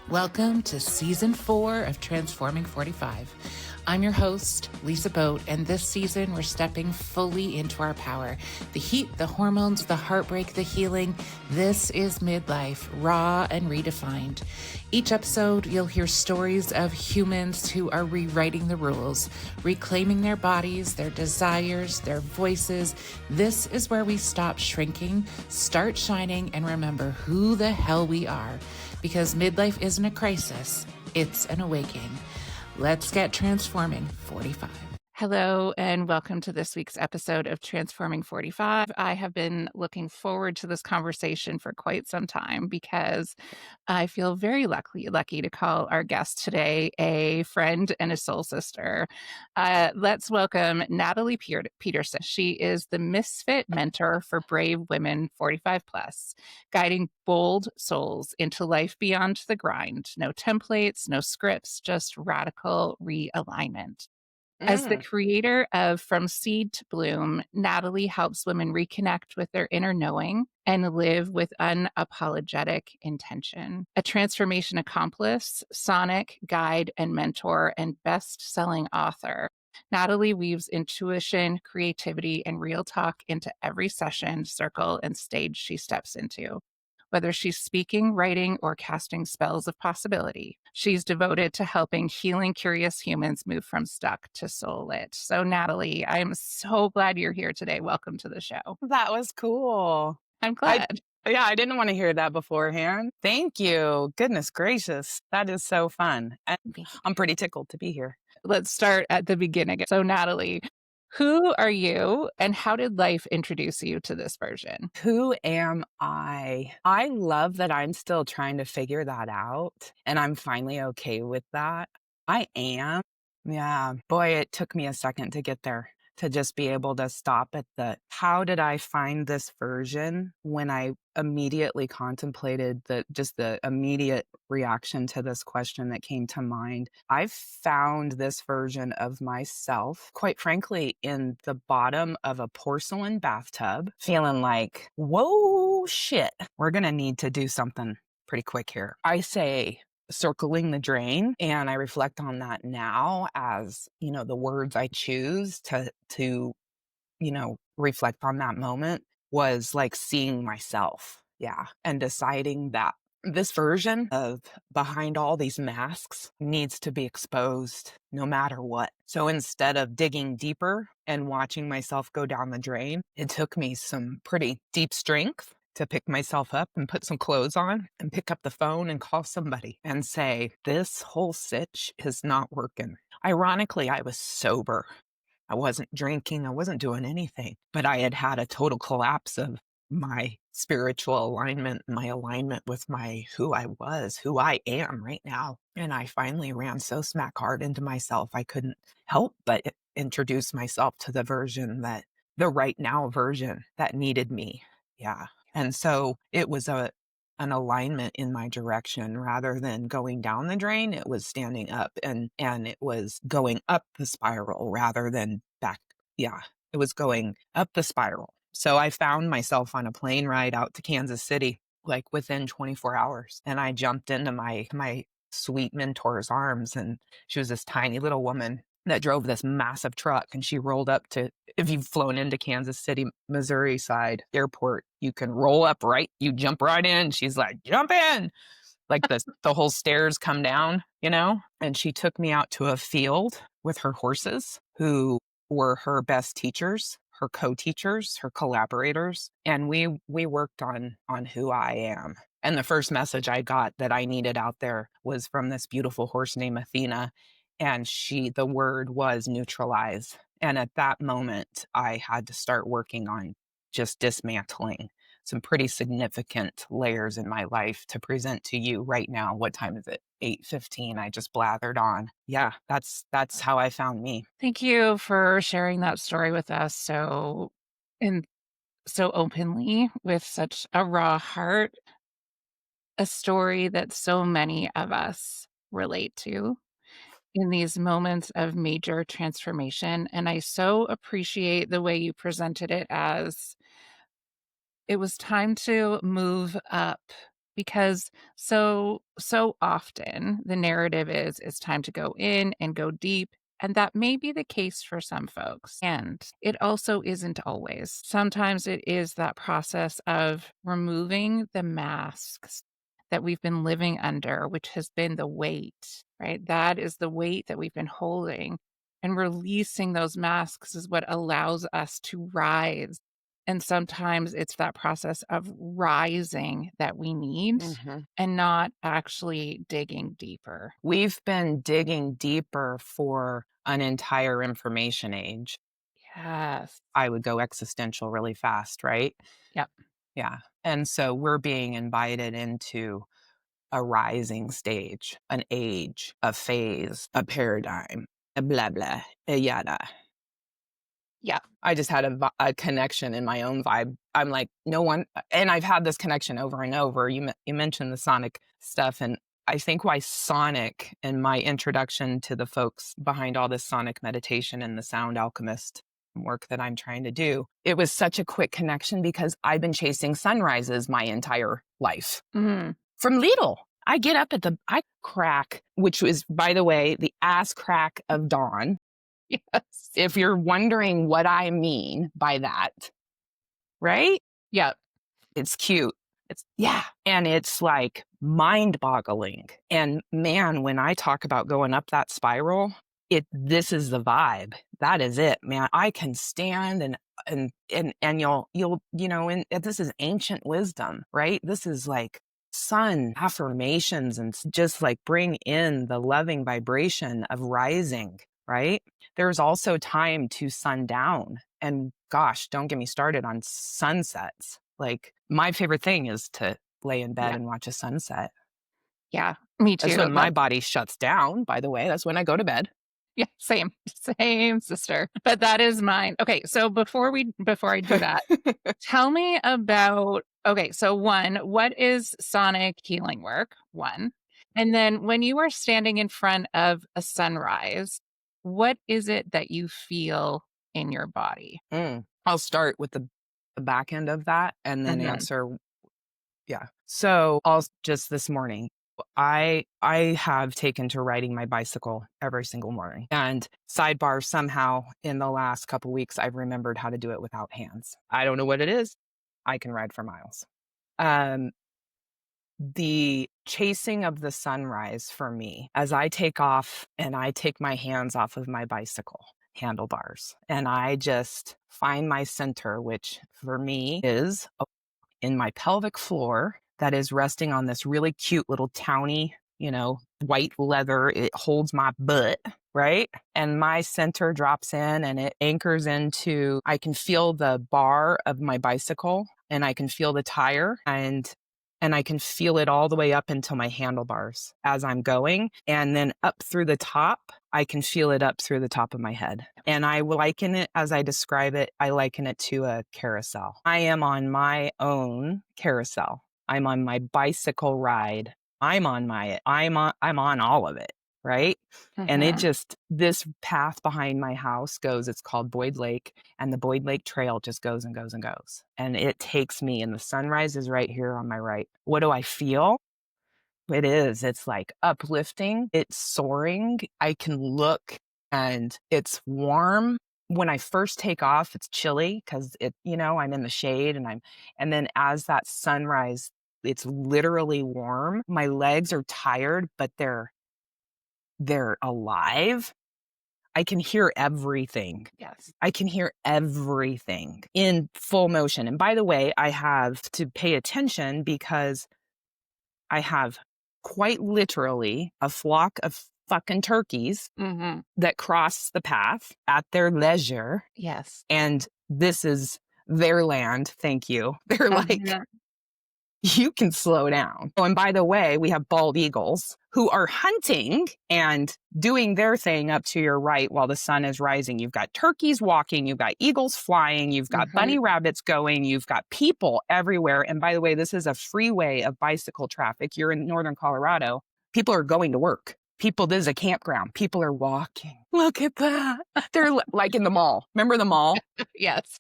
Welcome to Season 4 of Transforming 45. I'm your host, Lisa Boate, and this season we're stepping fully into our power. The heat, the hormones, the heartbreak, the healing. This is Midlife, raw and redefined. Each episode, you'll hear stories of humans who are rewriting the rules, reclaiming their bodies, their desires, their voices. This is where we stop shrinking, start shining, and remember who the hell we are. Because midlife isn't a crisis, it's an awakening. Let's get transforming 45. Hello, and welcome to this week's episode of Transforming 45. I have been looking forward to this conversation for quite some time because I feel very lucky to call our guest today a friend and a soul sister. Let's welcome Natalie Petersen. She is the misfit mentor for brave women 45 plus, guiding bold souls into life beyond the grind. No templates, no scripts, just radical realignment. As the creator of From Seed to Bloom, Natalie helps women reconnect with their inner knowing and live with unapologetic intention. A transformation accomplice, sonic guide and mentor, and best-selling author, Natalie weaves intuition, creativity, and real talk into every session, circle, and stage she steps into. Whether she's speaking, writing, or casting spells of possibility, she's devoted to helping healing, curious humans move from stuck to soul lit. So, Natalie, I am so glad you're here today. Welcome to the show. That was cool. I'm glad. I didn't want to hear that beforehand. Thank you. Goodness gracious. That is so fun. And I'm pretty tickled to be here. Let's start at the beginning. So, Natalie, who are you and how did life introduce you to this version? Who am I? I love that I'm still trying to figure that out, and I'm finally okay with that. I am. Yeah. Boy, it took me a second to get there, to just be able to stop at the how did I find this version when I immediately contemplated the immediate reaction to this question that came to mind. I've found this version of myself, quite frankly, in the bottom of a porcelain bathtub, feeling like, whoa, shit, we're going to need to do something pretty quick here. I say, circling the drain, and I reflect on that now as, the words I choose to reflect on that moment was like seeing myself. Yeah. And deciding that this version of behind all these masks needs to be exposed no matter what. So instead of digging deeper and watching myself go down the drain, it took me some pretty deep strength to pick myself up and put some clothes on and pick up the phone and call somebody and say, this whole sitch is not working. Ironically, I was sober. I wasn't drinking. I wasn't doing anything, but I had had a total collapse of my spiritual alignment, my alignment with who I was, who I am right now. And I finally ran so smack hard into myself. I couldn't help but introduce myself to the right now version that needed me. Yeah. And so it was an alignment in my direction rather than going down the drain. It was standing up and it was going up the spiral rather than back. Yeah, it was going up the spiral. So I found myself on a plane ride out to Kansas City, like within 24 hours. And I jumped into my sweet mentor's arms. And she was this tiny little woman that drove this massive truck, and she rolled up to, if you've flown into Kansas City, Missouri side airport, you can roll up, right? You jump right in. She's like, jump in. Like the whole stairs come down, and she took me out to a field with her horses who were her best teachers, her co-teachers, her collaborators. And we worked on who I am. And the first message I got that I needed out there was from this beautiful horse named Athena. And the word was neutralize. And at that moment, I had to start working on just dismantling some pretty significant layers in my life to present to you right now. What time is it? 8:15. I just blathered on. Yeah, that's how I found me. Thank you for sharing that story with us so openly with such a raw heart, a story that so many of us relate to in these moments of major transformation. And I so appreciate the way you presented it as It was time to move up because so often the narrative is it's time to go in and go deep. And that may be the case for some folks. And it also isn't always. Sometimes it is that process of removing the masks that we've been living under, which has been the weight, right? That is the weight that we've been holding. And releasing those masks is what allows us to rise. And sometimes it's that process of rising that we need and not actually digging deeper. We've been digging deeper for an entire information age. Yes. I would go existential really fast, right? Yep. Yeah. And so we're being invited into a rising stage, an age, a phase, a paradigm, a blah, blah, a yada. Yeah. I just had a connection in my own vibe. I'm like, no one, and I've had this connection over and over. You mentioned the sonic stuff, and I think why sonic and my introduction to the folks behind all this sonic meditation and the sound alchemist work that I'm trying to do, it was such a quick connection because I've been chasing sunrises my entire life. From Lidl. I get up I crack, which was, by the way, the ass crack of dawn. Yes. If you're wondering what I mean by that, right? Yeah. It's cute. And it's like mind boggling. And man, when I talk about going up that spiral, this is the vibe. That is it, man. I can stand and you'll, and this is ancient wisdom, right? This is like sun affirmations and just like bring in the loving vibration of rising, right? There's also time to sundown. And gosh, don't get me started on sunsets. Like my favorite thing is to lay in bed and watch a sunset. Yeah, me too. That's when my body shuts down, by the way. That's when I go to bed. Yeah, same sister. But that is mine. Okay, so before I do that, tell me about, okay, so one, what is sonic healing work? One. And then when you are standing in front of a sunrise, what is it that you feel in your body? I'll start with the back end of that and then answer. Yeah. So just this morning, I have taken to riding my bicycle every single morning. And sidebar, somehow in the last couple weeks, I've remembered how to do it without hands. I don't know what it is. I can ride for miles. The chasing of the sunrise for me, as I take off and I take my hands off of my bicycle handlebars and I just find my center, which for me is in my pelvic floor that is resting on this really cute little towny, white leather. It holds my butt, right? And my center drops in and it anchors into, I can feel the bar of my bicycle and I can feel the tire and I can feel it all the way up until my handlebars as I'm going. And then up through the top, I can feel it up through the top of my head. And I liken it, as I describe it, I liken it to a carousel. I am on my own carousel. I'm on my bicycle ride. I'm on all of it, right? And it just, this path behind my house goes, it's called Boyd Lake, and the Boyd Lake Trail just goes and goes and goes. And it takes me, and the sunrise is right here on my right. What do I feel? It's like uplifting. It's soaring. I can look and it's warm. When I first take off, it's chilly because I'm in the shade and then as that sunrise, it's literally warm. My legs are tired, but they're alive. I can hear everything. Yes. I can hear everything in full motion. And by the way, I have to pay attention because I have quite literally a flock of fucking turkeys that cross the path at their leisure. Yes. And this is their land. Thank you. They're like, you can slow down. Oh, and by the way, we have bald eagles who are hunting and doing their thing up to your right while the sun is rising. You've got turkeys walking, you've got eagles flying, you've got bunny rabbits going, you've got people everywhere. And by the way, this is a freeway of bicycle traffic. You're in northern Colorado. People are going to work. This is a campground. People are walking. Look at that. They're like in the mall. Remember the mall? Yes.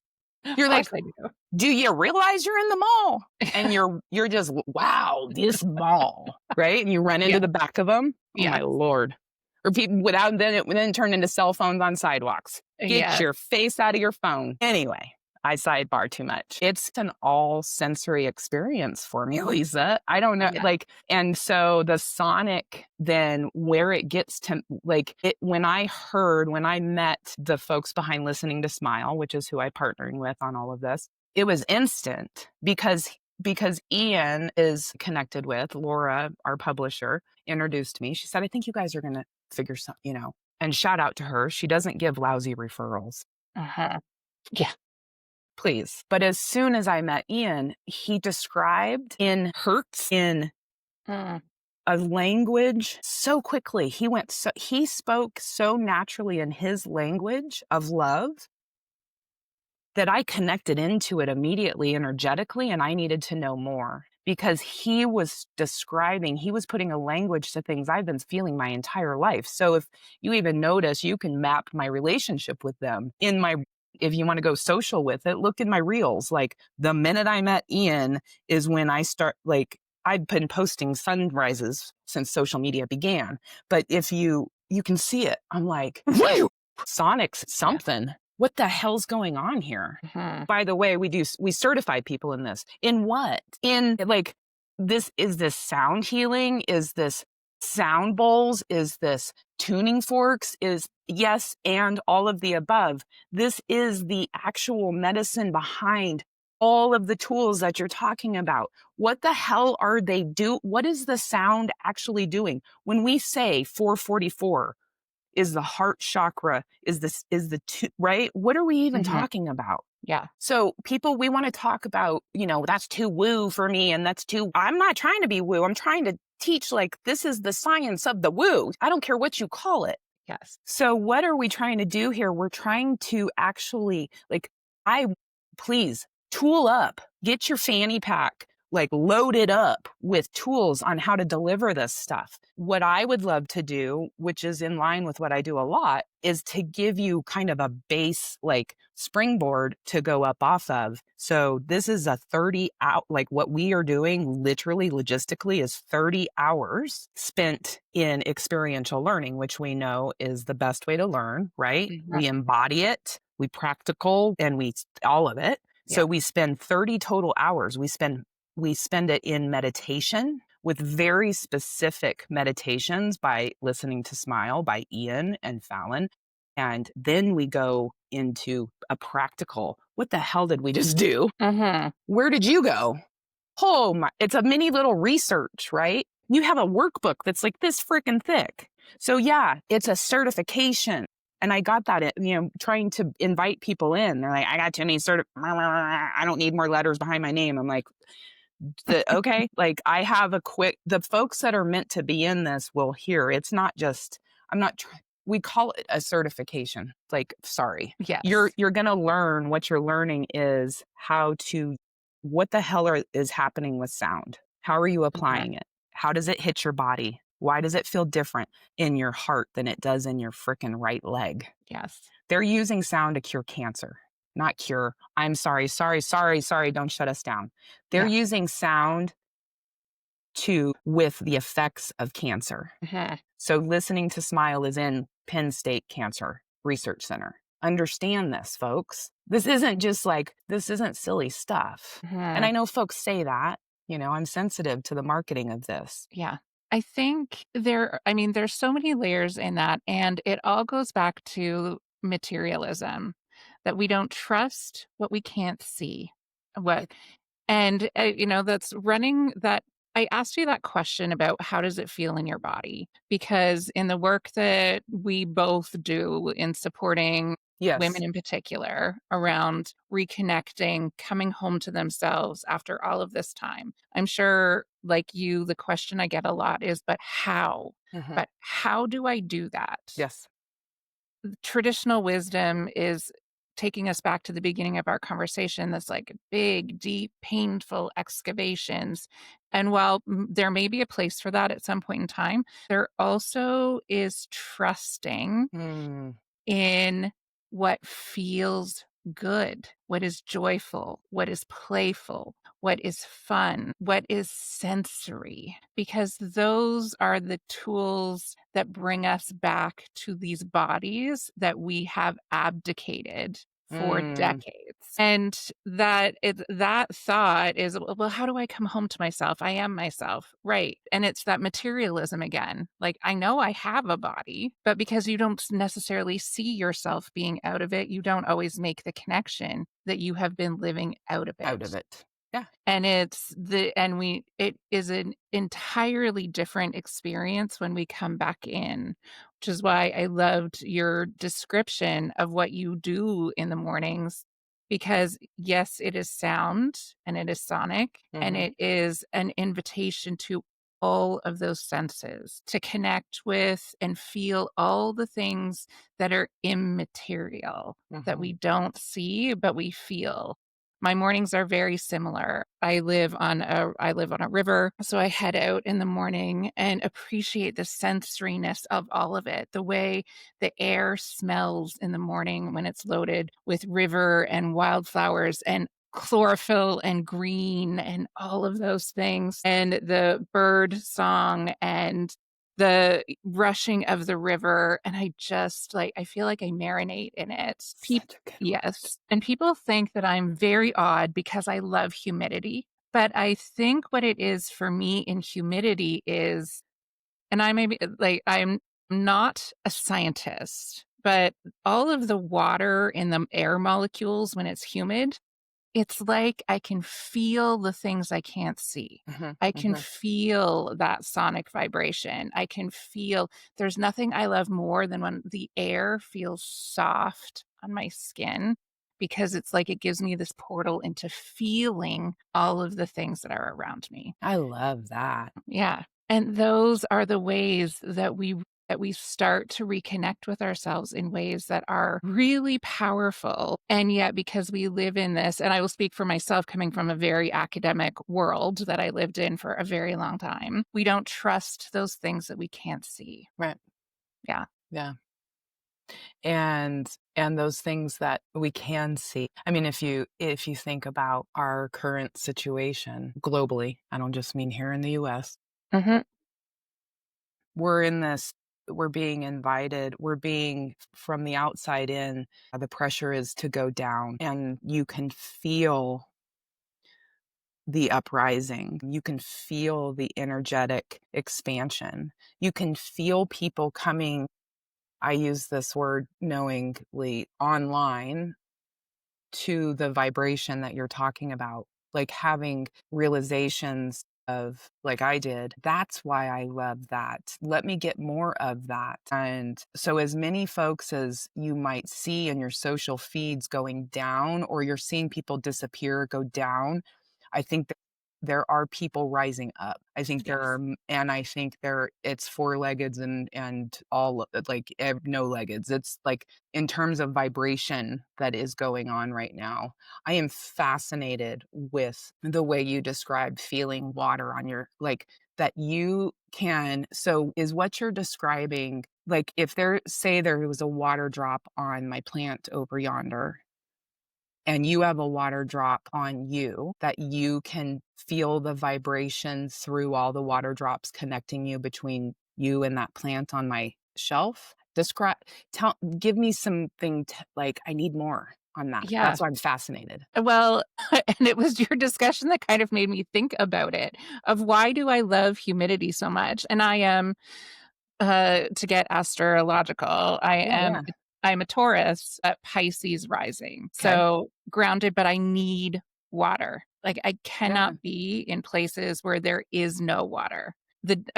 You're Of like, course I do. do you realize you're in the mall? And you're just, wow, this mall, right? And you run into Yeah. the back of them. Oh my Yes. Lord. Or people without, then it then turn into cell phones on sidewalks. Get Yes. your face out of your phone. Anyway, I sidebar too much. It's an all sensory experience for me, Lisa. I don't know. Yeah. Like, and so the sonic, then where it gets to, like, it, when I met the folks behind Listening to Smile, which is who I partnered with on all of this, it was instant because Ian is connected with Laura, our publisher, introduced me. She said, I think you guys are going to figure something, and shout out to her. She doesn't give lousy referrals, Uh-huh. Yeah. please. But as soon as I met Ian, he described in hertz, in Mm. a language so quickly. He spoke so naturally in his language of love that I connected into it immediately, energetically, and I needed to know more because he was putting a language to things I've been feeling my entire life. So if you even notice, you can map my relationship with them if you want to go social with it, look in my reels. Like the minute I met Ian is when I start, like, I've been posting sunrises since social media began. But if you can see it, I'm like, whoa, Sonic's something. What the hell's going on here? Mm-hmm. By the way, we certify people in this. In what? In like, is this sound healing? Is this sound bowls? Is this tuning forks? Is yes, and all of the above. This is the actual medicine behind all of the tools that you're talking about. What the hell are they what is the sound actually doing? When we say 444, is the heart chakra, right? What are we even Mm-hmm. talking about? Yeah. So people, we want to talk about, that's too woo for me. And I'm not trying to be woo. I'm trying to teach, like, this is the science of the woo. I don't care what you call it. Yes. So what are we trying to do here? We're trying to actually, like, please tool up, get your fanny pack, like, load it up with tools on how to deliver this stuff. What I would love to do, which is in line with what I do a lot, is to give you kind of a base, like, springboard to go up off of. So this is a 30 out, like, what we are doing literally logistically is 30 hours spent in experiential learning, which we know is the best way to learn, right? Mhm. We embody it, we practical, and all of it. So Yeah. we spend 30 total hours. We spend it in meditation with very specific meditations by Listening to Smile by Ian and Fallon. And then we go into a practical, what the hell did we just do? Mm-hmm. Where did you go? Oh my, it's a mini little research, right? You have a workbook that's like this freaking thick. So yeah, it's a certification. And I got that, trying to invite people in. They're like, I got too many I don't need more letters behind my name. I'm like, okay, like, I have the folks that are meant to be in this will hear. It's not just, we call it a certification. Like, sorry, Yes. you're going to learn. What you're learning is what the hell is happening with sound? How are you applying it? How does it hit your body? Why does it feel different in your heart than it does in your frickin' right leg? Yes. They're using sound to cure cancer, not cure. I'm sorry, don't shut us down. They're using sound with the effects of cancer. Mm-hmm. So Listening to Smile is in Penn State Cancer Research Center. Understand this, folks. This isn't silly stuff. Mm-hmm. And I know folks say that, I'm sensitive to the marketing of this. Yeah. I think there's so many layers in that, and it all goes back to materialism, that we don't trust what we can't see. That's running that. I asked you that question about how does it feel in your body? Because in the work that we both do in supporting Yes. women in particular around reconnecting, coming home to themselves after all of this time, I'm sure, like you, the question I get a lot is, but how? Mhm. But how do I do that? Yes. Traditional wisdom is taking us back to the beginning of our conversation, that's like big, deep, painful excavations. And while there may be a place for that at some point in time, there also is trusting Mm. in what feels good, what is joyful, what is playful, what is fun, what is sensory, because those are the tools that bring us back to these bodies that we have abdicated for Mm, decades. And that thought is, well, how do I come home to myself? I am myself. Right. And it's that materialism again. Like, I know I have a body, but because you don't necessarily see yourself being out of it, you don't always make the connection that you have been living out of out of it. it. Yeah. And it is an entirely different experience when we come back in, which is why I loved your description of what you do in the mornings. Because yes, it is sound and it is sonic, and Mhm, it is an invitation to all of those senses to connect with and feel all the things that are immaterial, that mhm. we don't see, but we feel. My mornings are very similar. I live on a river, so I head out in the morning and appreciate the sensoriness of all of it. The way the air smells in the morning when it's loaded with river and wildflowers and chlorophyll and green and all of those things, and the bird song and the rushing of the river, and I feel like I marinate in it. Such a good word. Yes. And people think that I'm very odd because I love humidity. But I think what it is for me in humidity is, and I maybe like, I'm not a scientist, but all of the water in the air molecules when it's humid, it's like I can feel the things I can't see. Mhm, I can mhm. feel that sonic vibration. I can feel there's nothing I love more than when the air feels soft on my skin, because it's like it gives me this portal into feeling all of the things that are around me. I love that. Yeah. And those are the ways that we start to reconnect with ourselves in ways that are really powerful. And yet, because we live in this, and I will speak for myself coming from a very academic world that I lived in for a very long time, we don't trust those things that we can't see. Right. Yeah. Yeah. And those things that we can see. I mean, if you think about our current situation globally, I don't just mean here in the US, Hmm. we're in this we're being invited, we're being from the outside in, the pressure is to go down, and you can feel the uprising. You can feel the energetic expansion. You can feel people coming, I use this word knowingly, online to the vibration that you're talking about, like having realizations of like I did. That's why I love that. Let me get more of that. And so, as many folks as you might see in your social feeds going down, or you're seeing people disappear, go down, I think that there are people rising up. I think there are, Yes. and I think it's four-leggeds and all like no-leggeds. It's like in terms of vibration that is going on right now. I am fascinated with the way you described feeling water on your like that you can. So is what you're describing like if there was a water drop on my plant over yonder and you have a water drop on you, that you can feel the vibration through all the water drops connecting you between you and that plant on my shelf? Describe give me something like I need more on that. Yeah. That's why I'm fascinated. Well, and it was your discussion that kind of made me think about it, of why do I love humidity so much? And I am, to get astrological, Yeah, yeah. I'm a Taurus at Pisces rising. Okay. So grounded, but I need water. Like, I Yeah. cannot be in places where there is no water.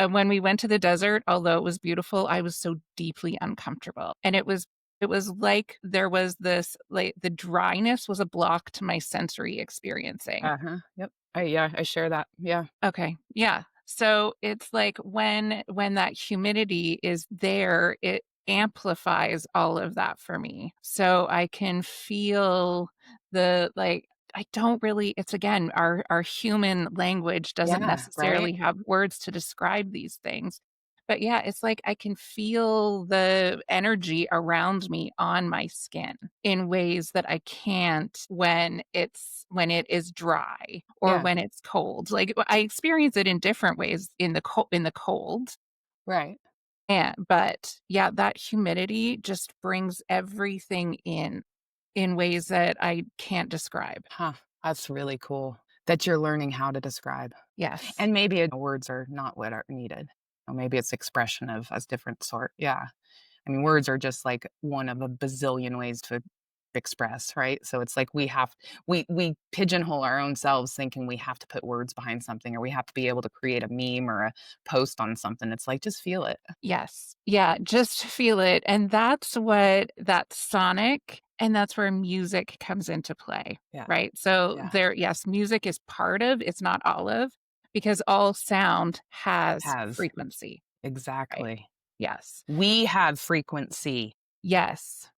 When we went to the desert, although it was beautiful, I was so deeply uncomfortable. And it was like there was this, like, the dryness was a block to my sensory experiencing. Uh-huh. Yep. Yeah, I share that. Yeah. Okay. Yeah. So it's like when that humidity is there, it amplifies all of that for me. So I can feel the like I don't really it's again our human language doesn't Yeah, right? necessarily have words to describe these things. But yeah, it's like I can feel the energy around me on my skin in ways that I can't when it is dry or Yeah. when it's cold. Like I experience it in different ways in the cold. Right. And but yeah, that humidity just brings everything in ways that I can't describe. Huh. That's really cool that you're learning how to describe. Yes. And maybe words are not what are needed. Or maybe it's expression of a different sort. Yeah. I mean, words are just like one of a bazillion ways to express, right? So it's like we pigeonhole our own selves thinking we have to put words behind something or we have to be able to create a meme or a post on something. It's like just feel it. Yes. Yeah, just feel it, and that's sonic, and that's where music comes into play, Yeah. right? So Yeah. yes, music is part of, it's not all of, because all sound has Has. frequency, right? Exactly. Yes. We have frequency. Yes.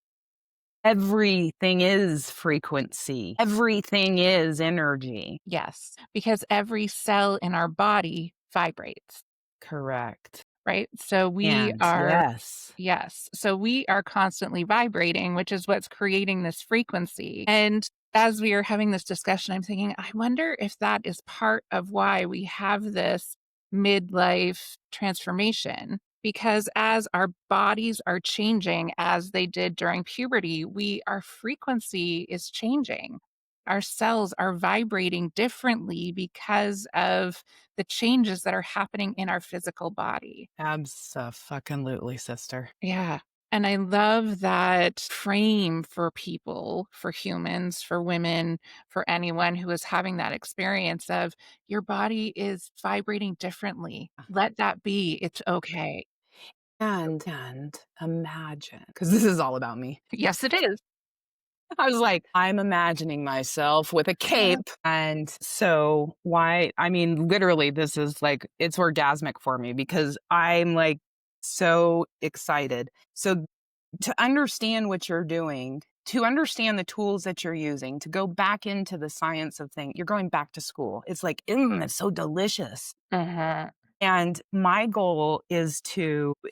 Everything is frequency. Everything is energy. Yes, because every cell in our body vibrates, Correct. right? So we And are yes. yes. So we are constantly vibrating, which is what's creating this frequency. And as we are having this discussion, I'm thinking, I wonder if that is part of why we have this midlife transformation. Because as our bodies are changing, as they did during puberty, our frequency is changing. Our cells are vibrating differently because of the changes that are happening in our physical body. Abso-fucking-lutely, sister. Yeah. And I love that frame for people, for humans, for women, for anyone who is having that experience of your body is vibrating differently. Let that be. It's okay. And imagine, because this is all about me. Yes, it is. I was like, I'm imagining myself with a cape. And so why I mean, literally, this is like it's orgasmic for me because I'm like so excited. So to understand what you're doing, to understand the tools that you're using, to go back into the science of things, you're going back to school. It's like, it's so delicious. Uh-huh. And my goal is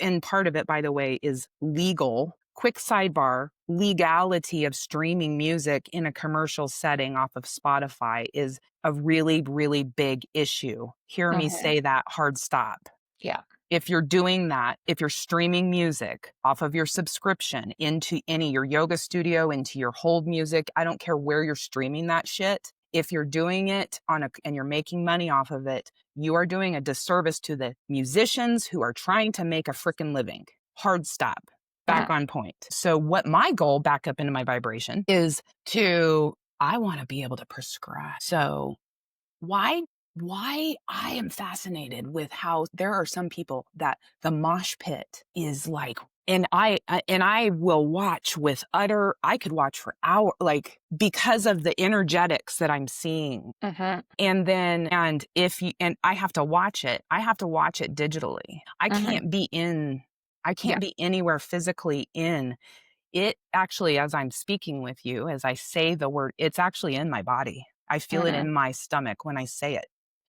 and part of it, by the way, is legal. Quick sidebar, legality of streaming music in a commercial setting off of Spotify is a really, really big issue. Hear me Uh-huh. say that hard stop. Yeah. If you're doing that, if you're streaming music off of your subscription into your yoga studio, into your hold music, I don't care where you're streaming that shit. If you're doing it and you're making money off of it, you are doing a disservice to the musicians who are trying to make a freaking living. Hard stop. Back Uh-huh. on point. So what my goal back up into my vibration is I want to be able to prescribe. So why I am fascinated with how there are some people that the mosh pit is like, and I will watch with I could watch for hours, like because of the energetics that I'm seeing. Uh-huh. And if you, and I have to watch it, digitally. Uh-huh. I Yeah. can't be anywhere physically in it. Actually, as I'm speaking with you, as I say the word, it's actually in my body. I feel it Uh-huh. in my stomach when I say it.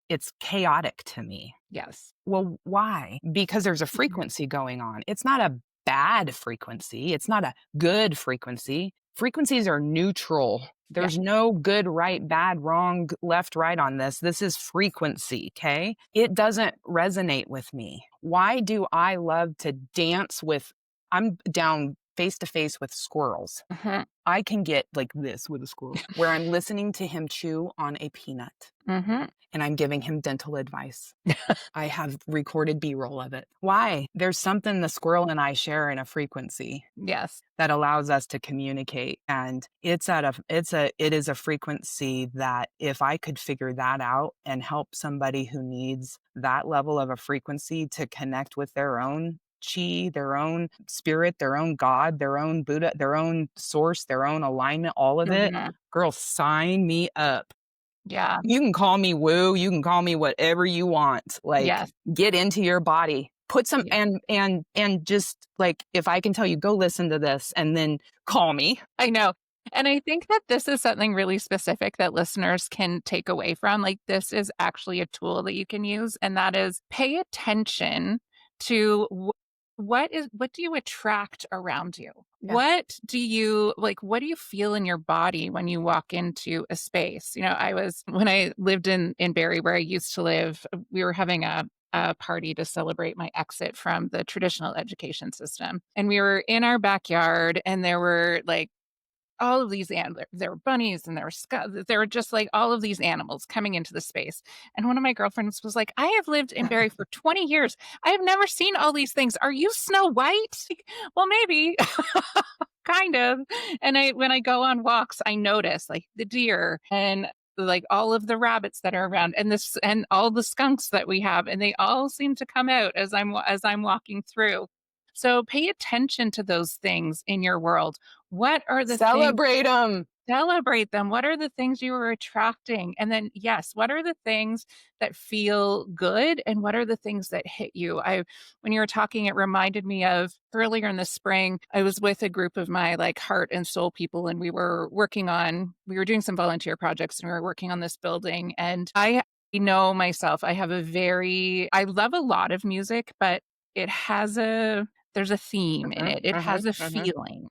It's chaotic to me. Yes. Well, why? Because there's a frequency going on. It's not a bad frequency. It's not a good frequency. Frequencies are neutral. Yeah. There's no good, right, bad, wrong, left, right on this. This is frequency, okay? It doesn't resonate with me. Why do I love to dance with, I'm down face to face with squirrels. Uh-huh. I can get like this with a squirrel, where I'm listening to him chew on a peanut Uh-huh. and I'm giving him dental advice. I have recorded B-roll of it. Why? There's something the squirrel and I share in a frequency Yes. that allows us to communicate. And it is a frequency that if I could figure that out and help somebody who needs that level of a frequency to connect with their own chi, their own spirit, their own God, their own Buddha, their own source, their own alignment, all of it, Uh-huh. girl, sign me up. Yeah. You can call me woo, you can call me whatever you want. Like, Yes. get into your body. Put some Yeah. and just like if I can tell you go listen to this and then call me. I know. And I think that this is something really specific that listeners can take away from. Like, this is actually a tool that you can use, and that is pay attention to what do you attract around you? Yeah. What do you feel in your body when you walk into a space? When I lived in Barrie, where I used to live, we were having a party to celebrate my exit from the traditional education system. And we were in our backyard, and there were like all of these there were bunnies, and there were just like all of these animals coming into the space. And one of my girlfriends was like, I have lived in Barrie for 20 years. I have never seen all these things. Are you Snow White? Well, maybe. Kind of. And when I go on walks, I notice like the deer and like all of the rabbits that are around, and all the skunks that we have, and they all seem to come out as I'm walking through. So pay attention to those things in your world. What are the things? Celebrate them. Celebrate them. What are the things you are attracting? And then, yes, what are the things that feel good? And what are the things that hit you? When you were talking, it reminded me of earlier in the spring, I was with a group of my like heart and soul people, and we were doing some volunteer projects, and we were working on this building. And I know myself, I love a lot of music, but there's a theme in it. It has a feeling.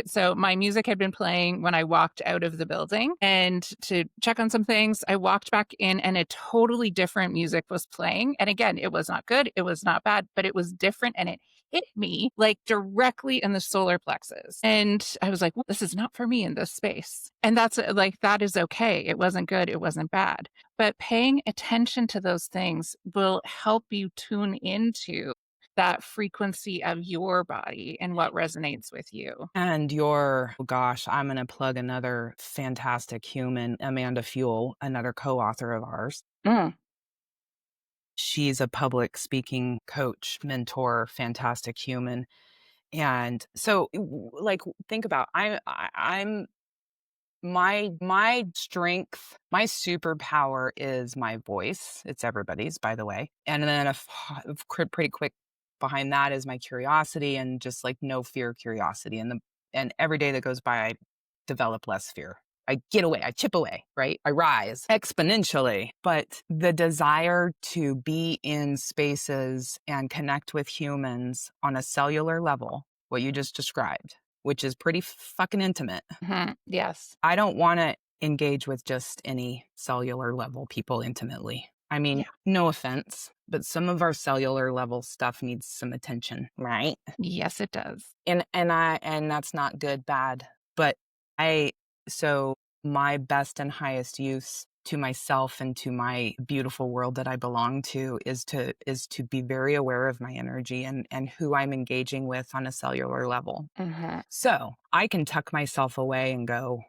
So my music had been playing when I walked out of the building, and to check on some things, I walked back in, and a totally different music was playing. And again, it was not good. It was not bad, but it was different, and it hit me like directly in the solar plexus. And I was like, well, this is not for me in this space. And that is okay. It wasn't good. It wasn't bad. But paying attention to those things will help you tune into that frequency of your body and what resonates with you. And I'm going to plug another fantastic human, Amanda Fuel, another co-author of ours. She's a public speaking coach, mentor, fantastic human. And so like, think about, I'm my strength, my superpower is my voice. It's everybody's, by the way. And then pretty quick behind that is my curiosity, and just like no fear curiosity. And every day that goes by, I develop less fear. I get away, I chip away, right? I rise exponentially. But the desire to be in spaces and connect with humans on a cellular level, what you just described, which is pretty fucking intimate. Yes. I don't want to engage with just any cellular level people intimately. I mean, no offense, but some of our cellular level stuff needs some attention, right? Yes, it does. And that's not good, bad, but so my best and highest use to myself and to my beautiful world that I belong to is to be very aware of my energy and who I'm engaging with on a cellular level. So I can tuck myself away and go,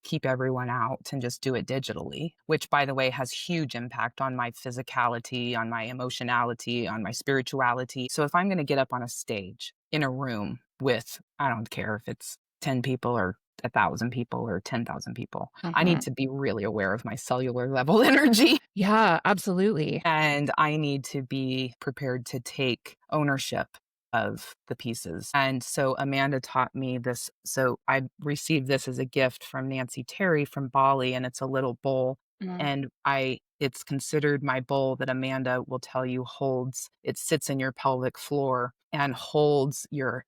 keep everyone out and just do it digitally, which, by the way, has huge impact on my physicality, on my emotionality, on my spirituality. So if I'm going to get up on a stage in a room with, I don't care if it's 10 people or 1,000 people or 10,000 people, I need to be really aware of my cellular level energy. Yeah, absolutely. And I need to be prepared to take ownership of the pieces. And so Amanda taught me this. So I received this as a gift from Nancy Terry from Bali, and it's a little bowl. And it's considered my bowl that Amanda will tell you it sits in your pelvic floor and holds your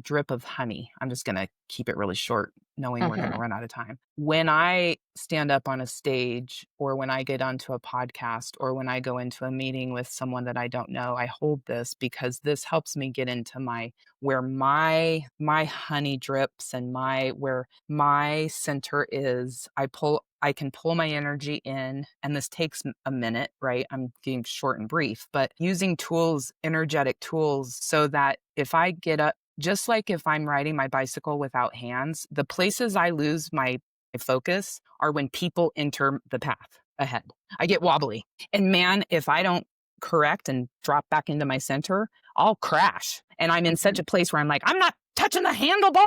drip of honey. I'm just going to keep it really short, knowing we're going to run out of time. When I stand up on a stage, or when I get onto a podcast, or when I go into a meeting with someone that I don't know, I hold this because this helps me get into where my honey drips and where my center is. I can pull my energy in, and this takes a minute, right? I'm being short and brief, but using energetic tools, so that if I get up, just like if I'm riding my bicycle without hands, the places I lose my focus are when people enter the path ahead. I get wobbly. And man, if I don't correct and drop back into my center, I'll crash. And I'm in such a place where I'm like, I'm not touching the handlebar.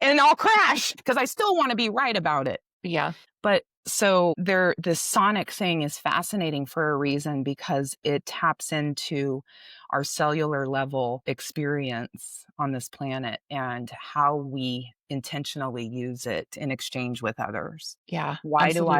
And I'll crash because I still want to be right about it. Yeah. But So this sonic thing is fascinating for a reason, because it taps into our cellular level experience on this planet and how we intentionally use it in exchange with others. Yeah, Why do absolutely.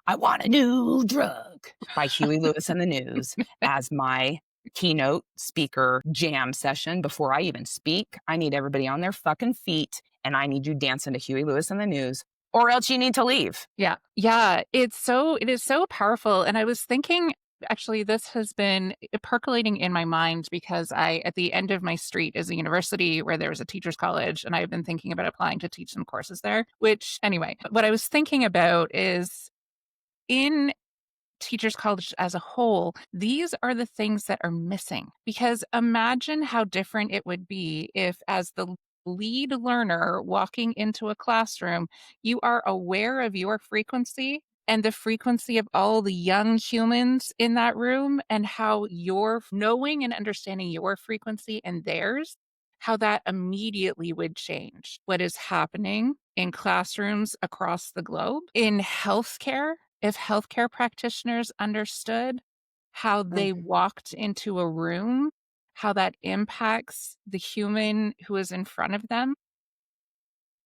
I want a new drug by Huey Lewis and the News as my keynote speaker jam session. Before I even speak, I need everybody on their fucking feet, and I need you dancing to Huey Lewis and the News, or else you need to leave. Yeah. Yeah. It is so powerful. And I was thinking, actually, this has been percolating in my mind because at the end of my street is a university where there's a teacher's college, and I've been thinking about applying to teach some courses there, which anyway, what I was thinking about is in teachers college as a whole, these are the things that are missing. Because imagine how different it would be if, as the lead learner walking into a classroom, you are aware of your frequency and the frequency of all the young humans in that room, and how your knowing and understanding your frequency and theirs, how that immediately would change what is happening in classrooms across the globe. In healthcare, if healthcare practitioners understood how they walked into a room, how that impacts the human who is in front of them.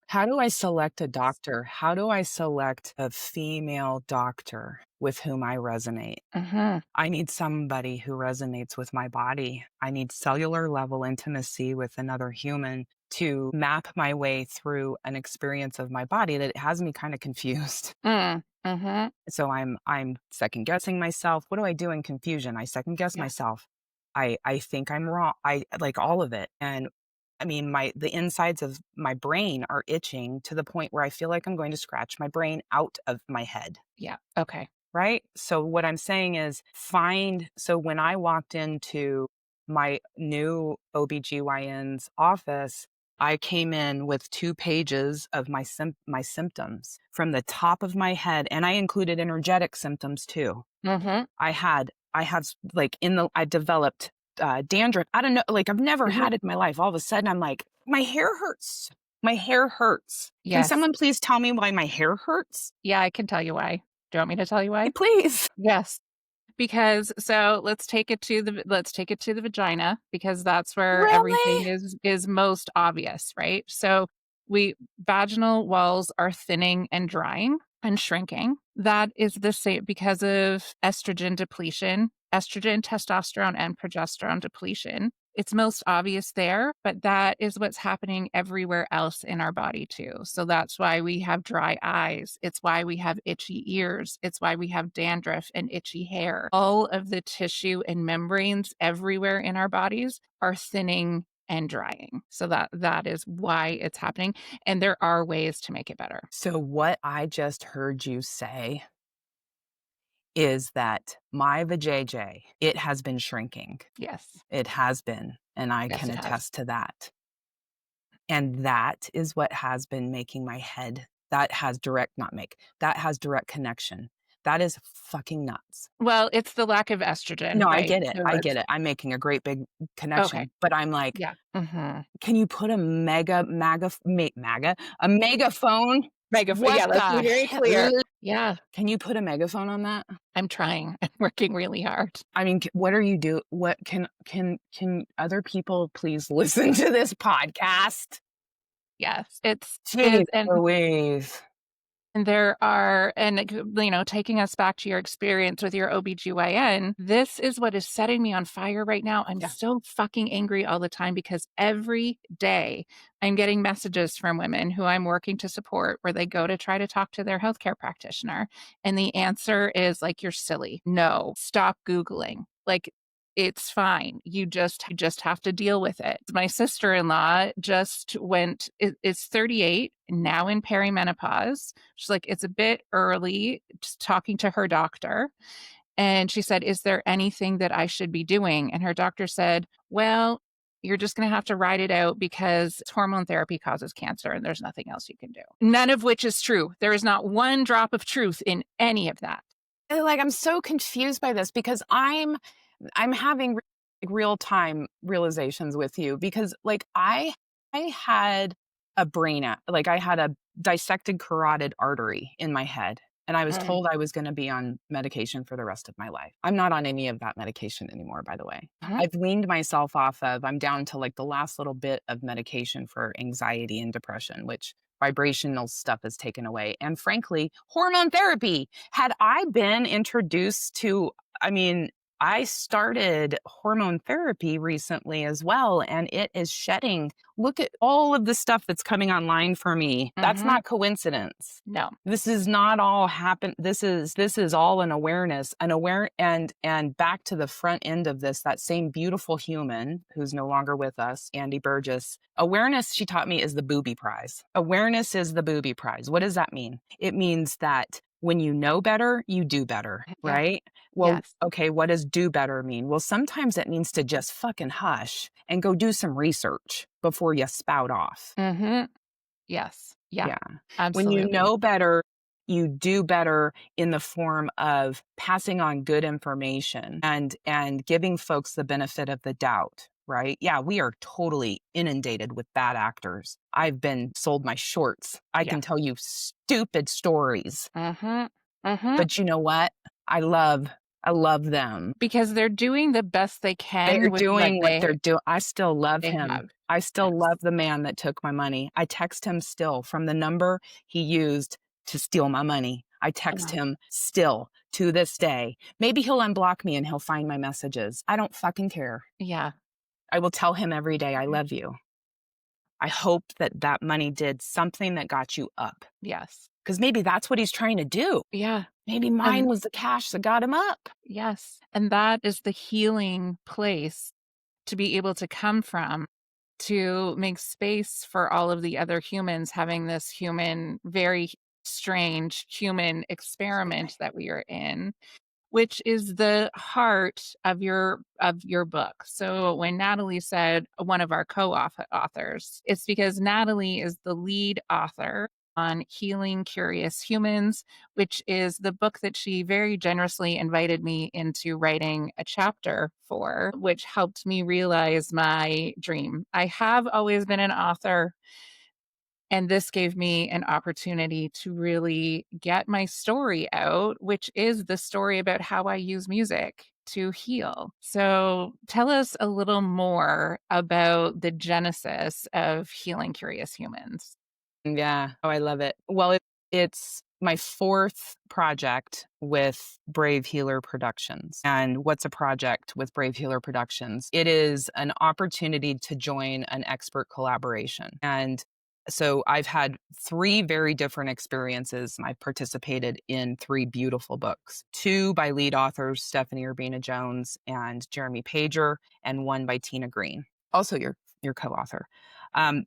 How do I select a doctor? How do I select a female doctor with whom I resonate? Mhm. I need somebody who resonates with my body. I need cellular level intimacy with another human to map my way through an experience of my body that has me kind of confused. Mhm. So I'm second guessing myself. What do I do in confusion? I second guess Yeah. myself. I think I'm wrong. I like all of it. And I mean, the insides of my brain are itching to the point where I feel like I'm going to scratch my brain out of my head. Yeah. Okay. Right? So what I'm saying is so when I walked into my new OBGYN's office, I came in with 2 pages of my symptoms from the top of my head, and I included energetic symptoms too. Mhm. I have like I developed dandruff. I don't know, like I've never Mhm. had it in my life. All of a sudden I'm like, my hair hurts. My hair hurts. Can Yes. someone please tell me why my hair hurts? Yeah, I can tell you why. Do you want me to tell you why? Please. Yes. Because so let's take it to the vagina, because that's where everything Really? is most obvious, right? So we vaginal walls are thinning and drying and shrinking. That is the same because of estrogen depletion, estrogen, testosterone, and progesterone depletion. It's most obvious there, but that is what's happening everywhere else in our body too. So that's why we have dry eyes. It's why we have itchy ears. It's why we have dandruff and itchy hair. All of the tissue and membranes everywhere in our bodies are thinning and drying. So that is why it's happening. And there are ways to make it better. So what I just heard you say is that my vajayjay, it has been shrinking. Yes. It has been, and I Yes, can it has. attest to that. And that is what has been making my head that has direct not make, that has direct connection. That is fucking nuts. Well, it's the lack of estrogen, No, I right? get it. So I it's get it. I'm making a great big okay. connection, but I'm like, Yeah. Mhm. can you put a a megaphone? Megaphone. What Yeah, let's the be very hell? clear. Yeah, Can you put a megaphone on that? I'm trying. I'm working really hard. I mean, what are you do? What can other people please listen to this podcast? Yes, it's Jeez Louise. and there are, and taking us back to your experience with your OBGYN, this is what is setting me on fire right now. I'm Yeah. so fucking angry all the time because every day I'm getting messages from women who I'm working to support where they go to try to talk to their healthcare practitioner. And the answer is like, you're silly. No, stop Googling. Like, it's fine. You just have to deal with it. My sister-in-law is 38, now in perimenopause. She's like, it's a bit early, just talking to her doctor. And she said, is there anything that I should be doing? And her doctor said, well, you're just going to have to ride it out because hormone therapy causes cancer and there's nothing else you can do. None of which is true. There is not one drop of truth in any of that. Like, I'm so confused by this because I'm having real time realizations with you because like I had a like I had a dissected carotid artery in my head. And I was told I was going to be on medication for the rest of my life. I'm not on any of that medication anymore, by the way. I've weaned myself off of, I'm down to like the last little bit of medication for anxiety and depression, which vibrational stuff is taken away. And frankly, hormone therapy. Had I been introduced to, I started hormone therapy recently as well, and it is shedding. Look at all of the stuff that's coming online for me. That's not coincidence. No. This is not all happen. This is all an awareness, and back to the front end of this, that same beautiful human who's no longer with us, Andy Burgess. Awareness, she taught me, is the booby prize. Awareness is the booby prize. What does that mean? It means that when you know better, you do better, right? Well, Yes. okay, what does do better mean? Well, sometimes it means to just fucking hush and go do some research before you spout off. Yes. Yeah. Yeah. Absolutely. When you know better, you do better in the form of passing on good information and giving folks the benefit of the doubt, right? Yeah, we are totally inundated with bad actors. I've been sold my shorts. I can tell you stupid stories. But you know what? I love them. Because they're doing the best they can. They're with doing what they're doing. I still love they him. have. I still love the man that took my money. I text him still from the number he used to steal my money. I text him still to this day. Maybe he'll unblock me and he'll find my messages. I don't fucking care. Yeah. I will tell him every day, I love you. I hope that money did something that got you up. Yes. Because maybe that's what he's trying to do. Yeah. Maybe mine was the cash that got him up. Yes. And that is the healing place to be able to come from, to make space for all of the other humans having this very strange human experiment that we are in, which is the heart of your book. So when Natalie said one of our co-authors, it's because Natalie is the lead author on Healing Curious Humans, which is the book that she very generously invited me into writing a chapter for, which helped me realize my dream. I have always been an author, and this gave me an opportunity to really get my story out, which is the story about how I use music to heal. So tell us a little more about the genesis of Healing Curious Humans. Yeah. Oh, I love it. Well, it's my fourth project with Brave Healer Productions. And what's a project with Brave Healer Productions? It is an opportunity to join an expert collaboration. And so I've had 3 very different experiences. I've participated in 3 beautiful books, 2 by lead authors Stephanie Urbina Jones and Jeremy Pager, and 1 by Tina Green, also your co-author.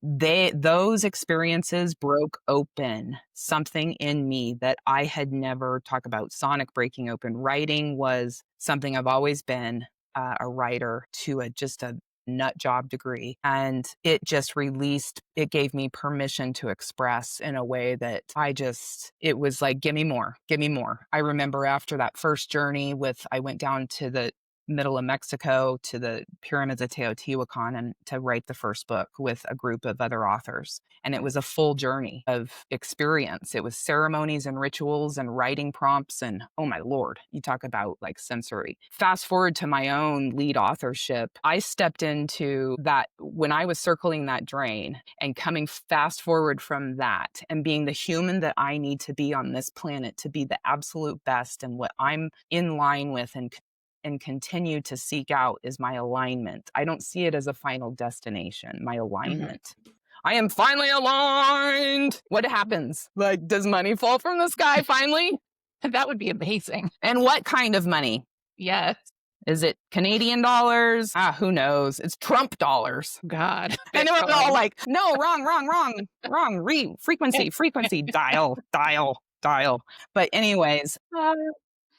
Those experiences broke open something in me that I had never talked about. Sonic breaking open. Writing was something I've always been, a writer to just a nut job degree. And it just it gave me permission to express in a way that it was like, give me more, give me more. I remember after that first journey I went down to the middle of Mexico to the pyramids of Teotihuacan and to write the first book with a group of other authors. And it was a full journey of experience. It was ceremonies and rituals and writing prompts. And oh my Lord, you talk about like sensory. Fast forward to my own lead authorship. I stepped into that when I was circling that drain and coming fast forward from that and being the human that I need to be on this planet to be the absolute best, and what I'm in line with and continue to seek out is my alignment. I don't see it as a final destination, my alignment. I am finally aligned. What happens? Like, does money fall from the sky finally? That would be amazing. And what kind of money? Yes. Is it Canadian dollars? Who knows? It's Trump dollars. God. And they were all like, no, wrong. Frequency, dial. But anyways,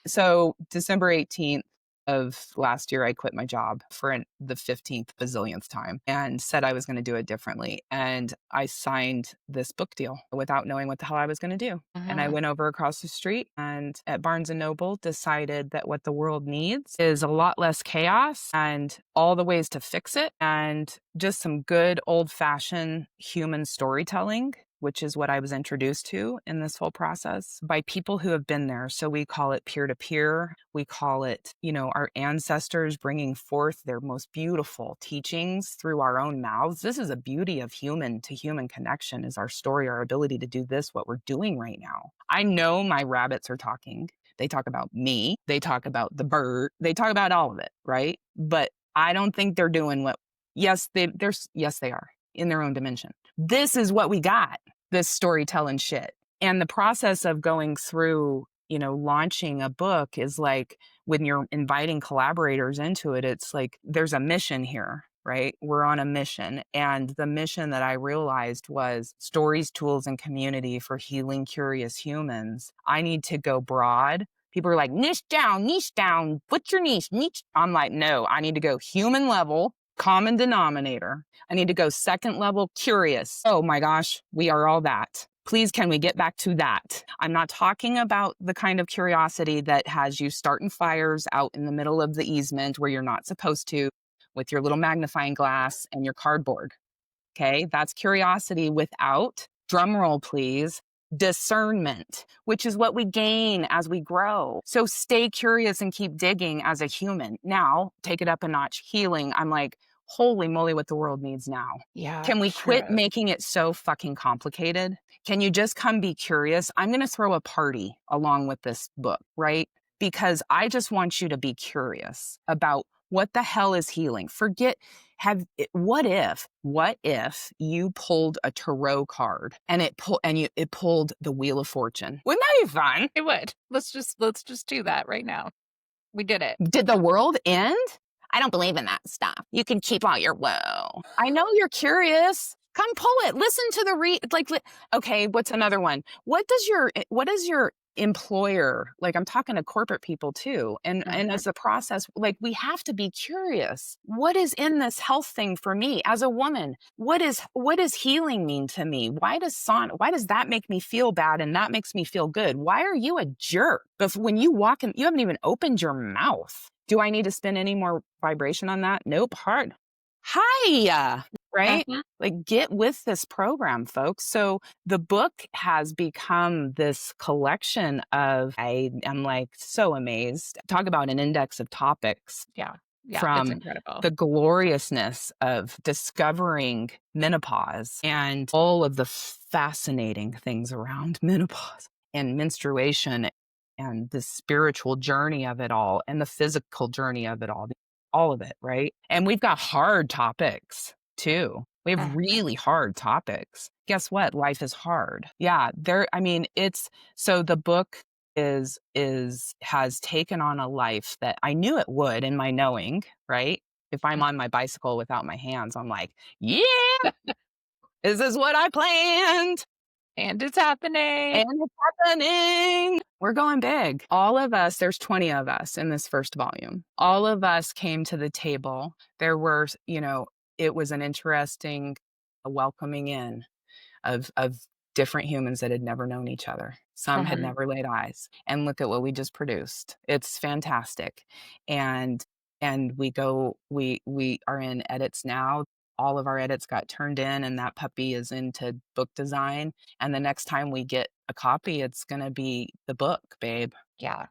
so December 18th of last year, I quit my job for the 15th bazillionth time and said I was going to do it differently. And I signed this book deal without knowing what the hell I was going to do. And I went over across the street and at Barnes & Noble decided that what the world needs is a lot less chaos and all the ways to fix it and just some good old-fashioned human storytelling which is what I was introduced to in this whole process by people who have been there. So we call it peer to peer. We call it, our ancestors bringing forth their most beautiful teachings through our own mouths. This is a beauty of human to human connection, is our story, our ability to do this, what we're doing right now. I know my rabbits are talking. They talk about me. They talk about the bird. They talk about all of it, right? But I don't think they're doing what, yes, they are in their own dimension. This is what we got, this storytelling shit. And the process of going through, launching a book is like when you're inviting collaborators into it, it's like there's a mission here, right? We're on a mission. And the mission that I realized was stories, tools, and community for healing curious humans. I need to go broad. People are like, niche down. What's your niche? Niche. I'm like, no, I need to go human level, common denominator. I need to go second level, curious. Oh my gosh, we are all that. Please, can we get back to that? I'm not talking about the kind of curiosity that has you starting fires out in the middle of the easement where you're not supposed to with your little magnifying glass and your cardboard. Okay, that's curiosity without, drum roll please, discernment, which is what we gain as we grow. So stay curious and keep digging as a human. Now, take it up a notch, healing. I'm like, holy moly, what the world needs now. Yeah. Can we sure quit is. making it so fucking complicated? Can you just come be curious? I'm going to throw a party along with this book, right? Because I just want you to be curious about what the hell is healing. What if you pulled a tarot card and it pulled the Wheel of Fortune? Wouldn't that be fun? It would. Let's just do that right now. We did it. Did the world end? I don't believe in that stuff. You can keep all your woe. I know you're curious. Come pull it. Listen to the okay, what's another one? What is your employer, like I'm talking to corporate people too, and as the process, like we have to be curious. What is in this health thing for me as a woman? What does healing mean to me? Why does that make me feel bad and that makes me feel good? Why are you a jerk? Because when you walk in, you haven't even opened your mouth. Do I need to spend any more vibration on that? Nope. Hard. Hi. Right? Like, get with this program, folks. So the book has become this collection of, I am like so amazed. Talk about an index of topics. Yeah, From it's incredible. the gloriousness of discovering menopause and all of the fascinating things around menopause and menstruation and the spiritual journey of it all and the physical journey of it all of it, right? And we've got hard topics too. We have really hard topics. Guess what? Life is hard. Yeah, so the book has taken on a life that I knew it would in my knowing, right? If I'm on my bicycle without my hands, I'm like, yeah, this is what I planned. And it's happening. We're going big. All of us, there's 20 of us in this first volume. All of us came to the table. There were, it was an interesting welcoming in of different humans that had never known each other. Some had never laid eyes. And look at what we just produced. It's fantastic. And we are in edits now. All of our edits got turned in and that puppy is into book design. And the next time we get a copy, it's going to be the book, babe. Yeah.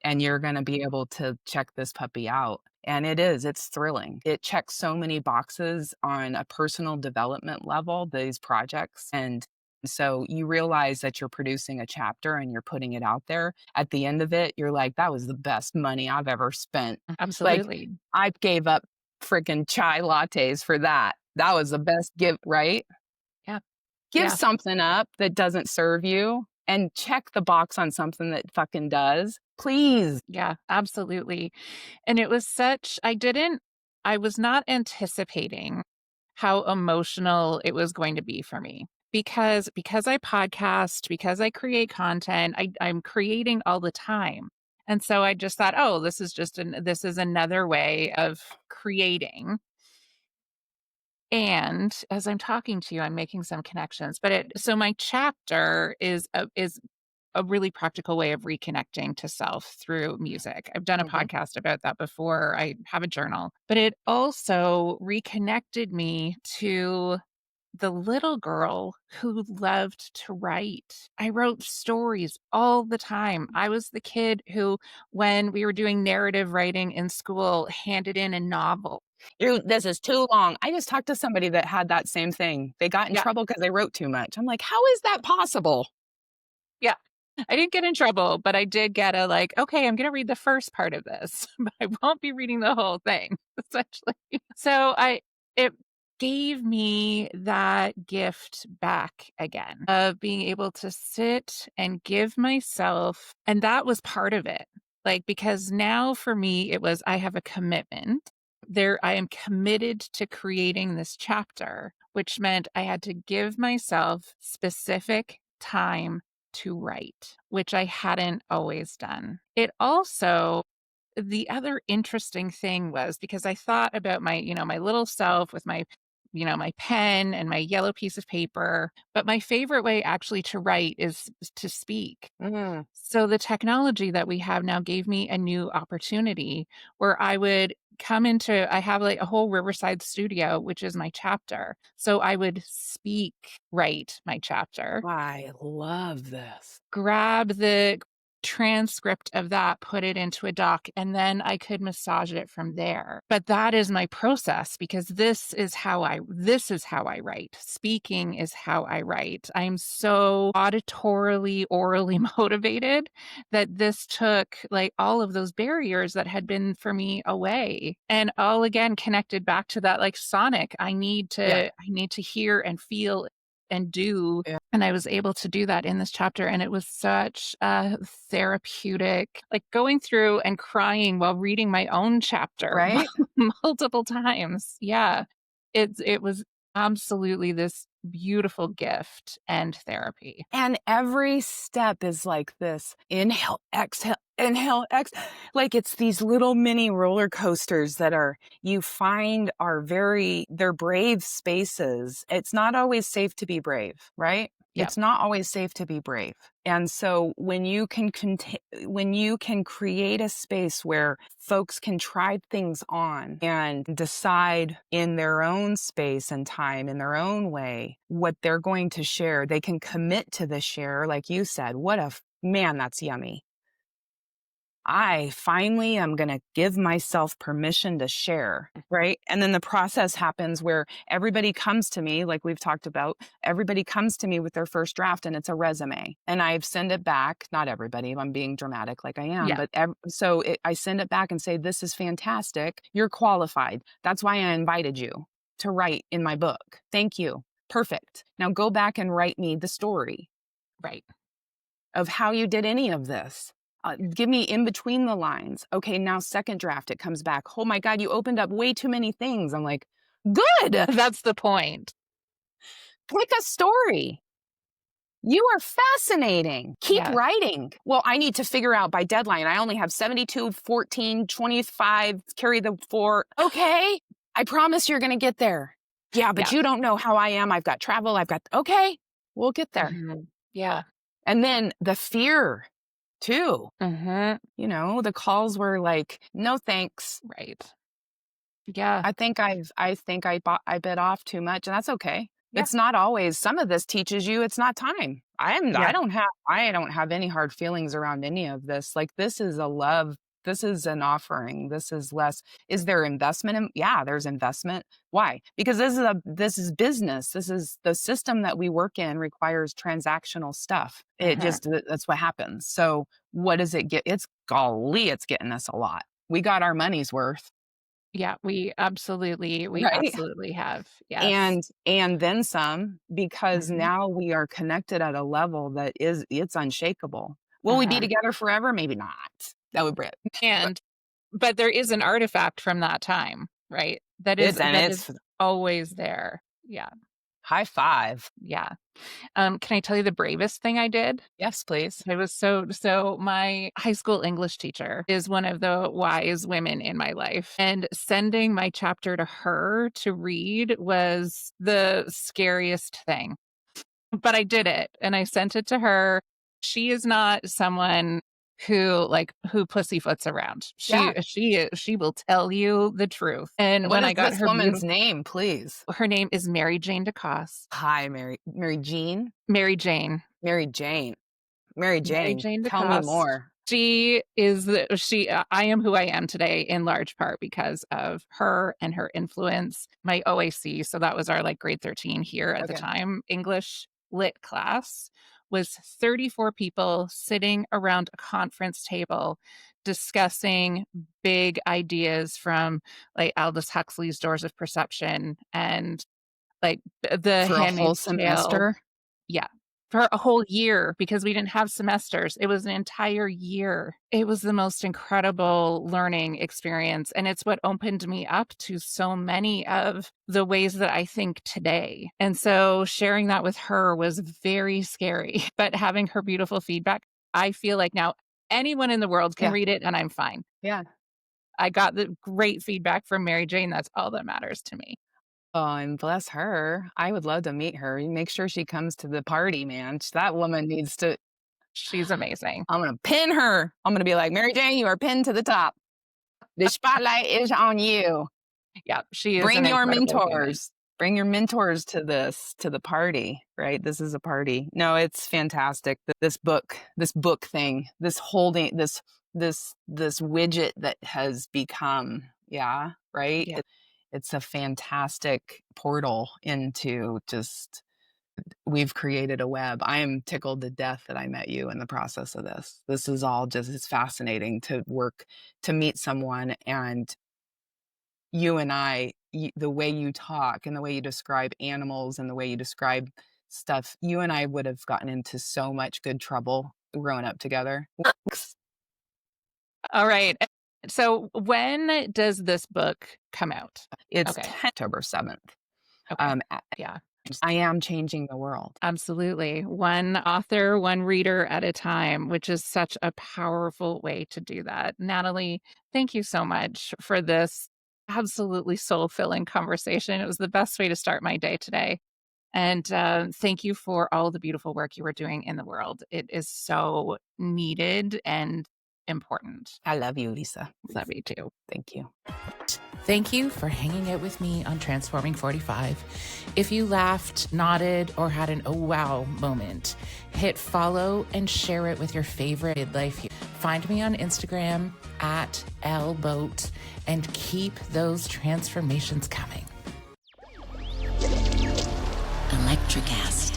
And you're going to be able to check this puppy out. And it's thrilling. It checks so many boxes on a personal development level, these projects. And so you realize that you're producing a chapter and you're putting it out there. At the end of it, you're like, that was the best money I've ever spent. Absolutely. Like, I gave up freaking chai lattes for that. That was the best gift, right? Yeah. Give something up that doesn't serve you and check the box on something that fucking does. Please. Yeah, absolutely. And it was I was not anticipating how emotional it was going to be for me because I podcast, because I create content, I'm creating all the time. And so I just thought, oh, this is another way of creating. And as I'm talking to you, I'm making some connections. So my chapter is a really practical way of reconnecting to self through music. I've done a podcast about that before. I have a journal, but it also reconnected me to the little girl who loved to write. I wrote stories all the time. I was the kid who, when we were doing narrative writing in school, handed in a novel. This is too long. I just talked to somebody that had that same thing. They got in Yeah. trouble because they wrote too much. I'm like, how is that possible? Yeah. I didn't get in trouble, but I did get a like, okay, I'm going to read the first part of this, but I won't be reading the whole thing, essentially. So it gave me that gift back again of being able to sit and give myself. And that was part of it. Like, because now for me, it was, I have a commitment there. I am committed to creating this chapter, which meant I had to give myself specific time to write, which I hadn't always done. It also, the other interesting thing was because I thought about my, my little self with my, my pen and my yellow piece of paper, but my favorite way actually to write is to speak. Mm, So the technology that we have now gave me a new opportunity where I would I have like a whole Riverside studio, which is my chapter. So I would write my chapter, I love this. grab the transcript of that, put it into a doc, and then I could massage it from there. But that is my process because this is how I write. Speaking is how I write. I'm so auditorily, orally motivated that this took like all of those barriers that had been for me away and all again connected back to that like sonic. I need Yeah. to hear and feel and do. Yeah. And I was able to do that in this chapter. And it was such a therapeutic, like going through and crying while reading my own chapter Right? multiple times. Yeah. It was absolutely this beautiful gift and therapy. And every step is like this inhale, exhale, like it's these little mini roller coasters that you find they're brave spaces. It's not always safe to be brave, right? Yeah. It's not always safe to be brave. And so when you can create a space where folks can try things on and decide in their own space and time, in their own way, what they're going to share, they can commit to the share. Like you said, man, that's yummy. I finally am going to give myself permission to share, right? And then the process happens where everybody comes to me, like we've talked about, everybody comes to me with their first draft and it's a resume. And I send it back. Not everybody, I'm being dramatic like I am, Yeah. but I send it back and say, this is fantastic. You're qualified. That's why I invited you to write in my book. Thank you. Perfect. Now go back and write me the story Right. of how you did any of this. Give me in between the lines. Okay, now second draft, it comes back. Oh my God, you opened up way too many things. I'm like, good. That's the point. Pick a story. You are fascinating. Keep Yes. writing. Well, I need to figure out by deadline. I only have 72, 14, 25, carry the 4. Okay, I promise you're going to get there. Yeah, but Yeah. you don't know how I am. I've got travel. Okay, we'll get there. Mhm. Yeah. And then the fear too. Hmm. The calls were like, no thanks. Right. Yeah. I bit off too much, and that's okay. Yeah. It's not always. Some of this teaches you it's not time. Yeah. I don't have any hard feelings around any of this. Like this is a love. This is an offering. This is less. Is there investment in? Yeah, there's investment. Why? Because this is business. This is the system that we work in requires transactional stuff. Uh-huh. That's what happens. So what does it get? It's getting us a lot. We got our money's worth. Yeah, we Right. absolutely have. Yes. And then some, because Mhm. now we are connected at a level that it's unshakable. Will we be Uh-huh. together forever? Maybe not. That would be it. But And but there is an artifact from that time, right? That is it's always there. Yeah. high five. Yeah. Can I tell you the bravest thing I did? Yes, please. I was so my high school English teacher is one of the wise women in my life, and sending my chapter to her to read was the scariest thing. But I did it, and I sent it to her. She is not someone who pussyfoots around. Yeah. She will tell you the truth. And What when is I got this her woman's name, please? her name is Mary Jane DeCoste. Hi, Mary Jean? Mary Jane. Mary Jane. Mary Mary Jane, Jane tell me DeCoste. more. I am who I am today in large part because of her and her influence. My OAC, so that was our like grade 13 here at the Okay. time, English lit class was 34 people sitting around a conference table discussing big ideas from like Aldous Huxley's Doors of Perception and like The For a whole Handmaid's Tale. semester? Yeah. For a whole year because we didn't have semesters. It was an entire year. It was the most incredible learning experience. And it's what opened me up to so many of the ways that I think today. And so sharing that with her was very scary. But having her beautiful feedback, I feel like now anyone in the world can Yeah. read it and I'm fine. Yeah. I got the great feedback from Mary Jane. That's all that matters to me. Oh, and bless her. I would love to meet her. You make sure she comes to the party, man. That woman needs to She's amazing. I'm gonna pin her. I'm gonna be like, "Mary Jane, you are pinned to the top. The spotlight is on you. Yeah, she is Bring an your incredible human. mentors. Bring your mentors to the party," right? This is a party. No, it's fantastic. This book thing, this holding this widget that has become, yeah, right? Yeah. It's a fantastic portal into just we've created a web. I am tickled to death that I met you in the process of this. This is all just, it's fascinating to meet someone and you and the way you talk and the way you describe animals and the way you describe stuff, you and I would have gotten into so much good trouble growing up together. All right. So when does this book come out? It's Okay. October 7th. Okay. Yeah, I am changing the world. absolutely. One author, one reader at a time, which is such a powerful way to do that. Natalie, thank you so much for this absolutely soul-filling conversation. It was the best way to start my day today. And thank you for all the beautiful work you are doing in the world. It is so needed and important. I love you, Lisa. Love you too. Thank you. Thank you for hanging out with me on Transforming 45. If you laughed, nodded, or had an oh wow moment, hit follow and share it with your favorite midlife. Find me on Instagram at @lboat and keep those transformations coming. Electricast.